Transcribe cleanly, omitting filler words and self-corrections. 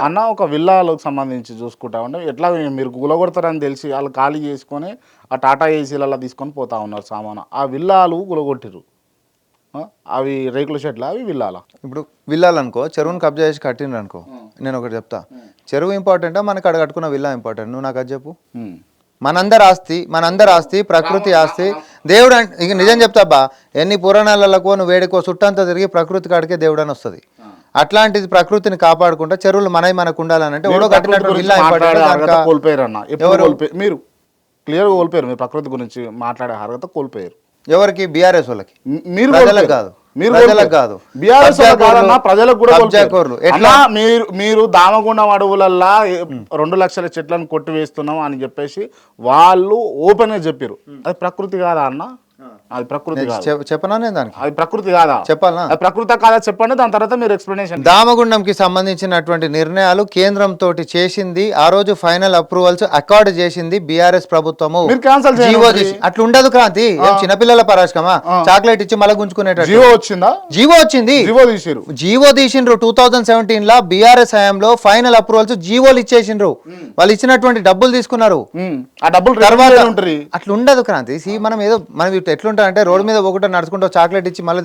అన్న ఒక విల్లాలకు సంబంధించి చూసుకుంటా ఉంటే ఎట్లా మీరు గులగొడతారని తెలిసి వాళ్ళు ఖాళీ చేసుకొని ఆ టాటా ఏసీలలో తీసుకొని పోతా ఉన్నారు సామాను. ఆ విల్లాలు గులగొట్టిరు. అవి రేకుల షెడ్లు అవి విల్లాల. ఇప్పుడు విల్లాలనుకో చెరువుని కబ్జా చేసి కట్టిండ్రు అనుకో, నేను ఒకటి చెప్తా, చెరువు ఇంపార్టెంటా మనకి అక్కడ కట్టుకున్న విల్లా ఇంపార్టెంట్? నువ్వు నాకు అది చెప్పు. మనందరి ఆస్తి ప్రకృతి ఆస్తి. దేవుడు ఇక నిజం చెప్తాబ్బా, ఎన్ని పురాణాలకో నువ్వు వేడికో చుట్టంతా తిరిగి ప్రకృతి కాడికే దేవుడు అని వస్తుంది. అట్లాంటిది ప్రకృతిని కాపాడుకుంటా చెరువులు మనకు ఉండాలని అంటే ఎవడో కట్టినట్టు విల్లా కోల్పోయారు అన్న. మీరు క్లియర్గా కోల్పోయారు. మీరు ప్రకృతి గురించి మాట్లాడే అర్హత కోల్పోయారు. ఎవరికి? బీఆర్ఎస్ వాళ్ళకి. మీరు ప్రజలకు కాదు, ప్రజలకు కాదు, ప్రజలకు కూడా. ఎట్లా మీరు దామగుండం అడవులల్లా 2 లక్షల చెట్లను కొట్టివేస్తున్నాం అని చెప్పేసి వాళ్ళు ఓపెన్ గా చెప్పారు. అది ప్రకృతి కాదా అన్న? అది ప్రకృతి చెప్పనా నేను దానికి? అది ప్రకృతి కాదా? చెప్పాలా? ప్రకృతి కాదా చెప్పండి, దాని తర్వాత మీరు ఎక్స్ప్లెనేషన్. దామగుండంకి సంబంధించినటువంటి నిర్ణయాలు కేంద్రం తోటి చేసింది, ఆ రోజు ఫైనల్ అప్రూవల్స్ అకార్డ్ చేసింది బీఆర్ఎస్ ప్రభుత్వము. అట్లా ఉండదు క్రాంతి. చిన్నపిల్లల పరాశకమా చాక్లెట్ ఇచ్చి మళ్ళీ గుంజుకునేటట్టు. జీవో వచ్చిందా? జీవో వచ్చింది. జీవో తీసిండ్రు 2017 లా. బీఆర్ఎస్ హయాంలో ఫైనల్ అప్రూవల్స్ జీవోలు ఇచ్చేసిండ్రు. వాళ్ళు ఇచ్చినటువంటి డబ్బులు తీసుకున్నారు. ఆ డబ్బులు తర్వాత అట్లా ఉండదు క్రాంతి. మనం ఏదో మనం ఎట్లుంటా అంటే రోడ్డు మీద ఒకటి నడుచుకుంటూ చాక్లెట్ ఇచ్చి మళ్ళీ